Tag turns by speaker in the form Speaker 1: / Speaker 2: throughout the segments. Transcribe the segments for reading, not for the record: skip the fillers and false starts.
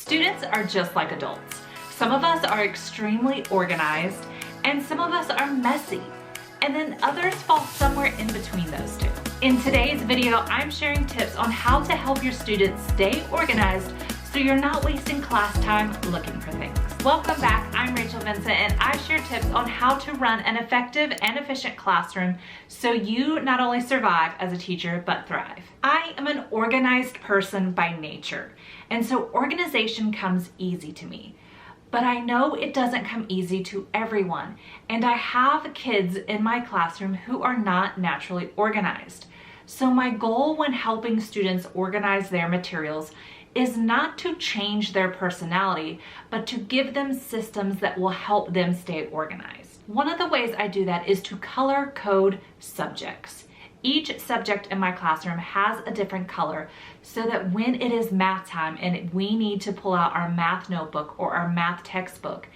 Speaker 1: Students are just like adults. Some of us are extremely organized and some of us are messy, and then others fall somewhere in between those two. In today's video, I'm sharing tips on how to help your students stay organized so you're not wasting class time looking for things. Welcome back, I'm Rachel Vincent, and I share tips on how to run an effective and efficient classroom so you not only survive as a teacher, but thrive. I am an organized person by nature, and so organization comes easy to me. But I know it doesn't come easy to everyone, and I have kids in my classroom who are not naturally organized. So my goal when helping students organize their materials is not to change their personality, but to give them systems that will help them stay organized. One of the ways I do that is to color code subjects. Each subject in my classroom has a different color so that when it is math time and we need to pull out our math notebook or our math textbook,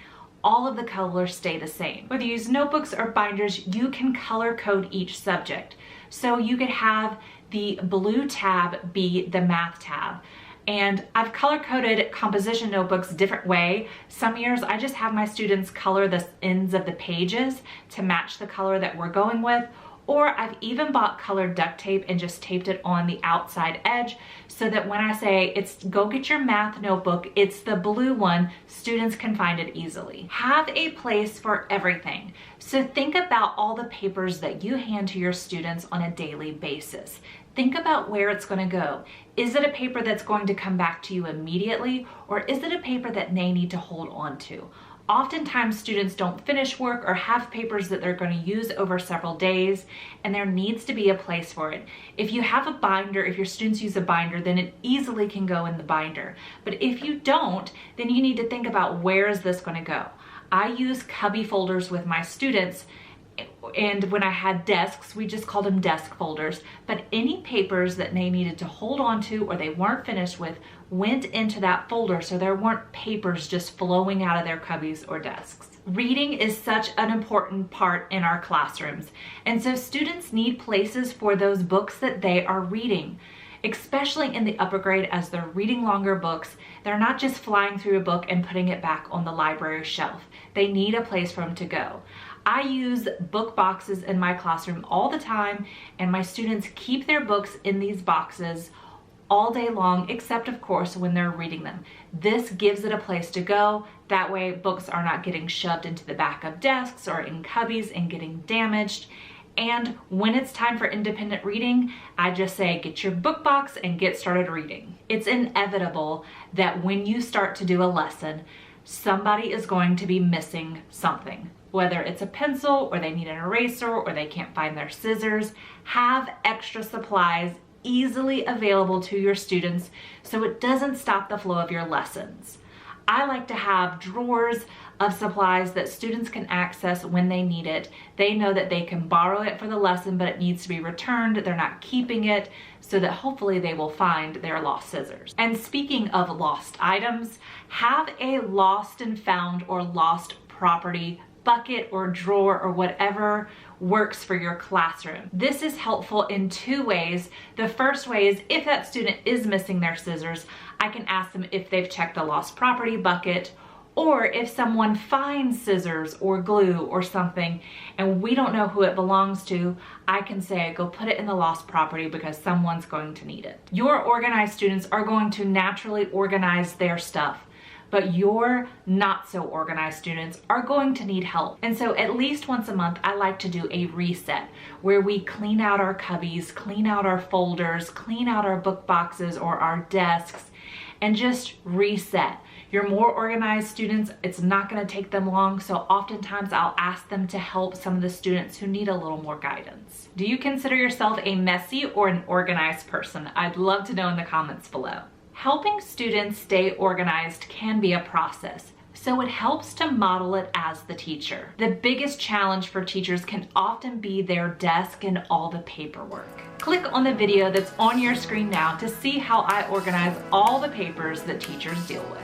Speaker 1: all of the colors stay the same. Whether you use notebooks or binders, you can color code each subject. So you could have the blue tab be the math tab. And I've color-coded composition notebooks a different way. Some years I just have my students color the ends of the pages to match the color that we're going with. Or I've even bought colored duct tape and just taped it on the outside edge so that when I say it's go get your math notebook, it's the blue one, students can find it easily. Have a place for everything. So think about all the papers that you hand to your students on a daily basis. Think about where it's going to go. Is it a paper that's going to come back to you immediately, or is it a paper that they need to hold on to? Oftentimes students don't finish work or have papers that they're going to use over several days, and there needs to be a place for it. If you have a binder, if your students use a binder, then it easily can go in the binder. But if you don't, then you need to think about where is this going to go. I use cubby folders with my students, and when I had desks, we just called them desk folders, but any papers that they needed to hold on to or they weren't finished with went into that folder so there weren't papers just flowing out of their cubbies or desks. Reading is such an important part in our classrooms, and so students need places for those books that they are reading. Especially in the upper grade, as they're reading longer books, they're not just flying through a book and putting it back on the library shelf. They need a place for them to go. I use book boxes in my classroom all the time, and my students keep their books in these boxes all day long, except of course when they're reading them. This gives it a place to go. That way books are not getting shoved into the back of desks or in cubbies and getting damaged. And when it's time for independent reading, I just say, get your book box and get started reading. It's inevitable that when you start to do a lesson, somebody is going to be missing something. Whether it's a pencil or they need an eraser or they can't find their scissors, have extra supplies easily available to your students so it doesn't stop the flow of your lessons. I like to have drawers of supplies that students can access when they need it. They know that they can borrow it for the lesson, but it needs to be returned. They're not keeping it, so that hopefully they will find their lost scissors. And speaking of lost items, have a lost and found or lost property bucket or drawer or whatever works for your classroom. This is helpful in two ways. The first way is if that student is missing their scissors, I can ask them if they've checked the lost property bucket, or if someone finds scissors or glue or something and we don't know who it belongs to, I can say, go put it in the lost property because someone's going to need it. Your organized students are going to naturally organize their stuff, but your not so organized students are going to need help. And so at least once a month, I like to do a reset where we clean out our cubbies, clean out our folders, clean out our book boxes or our desks, and just reset. Your more organized students, it's not gonna take them long, so oftentimes I'll ask them to help some of the students who need a little more guidance. Do you consider yourself a messy or an organized person? I'd love to know in the comments below. Helping students stay organized can be a process, so it helps to model it as the teacher. The biggest challenge for teachers can often be their desk and all the paperwork. Click on the video that's on your screen now to see how I organize all the papers that teachers deal with.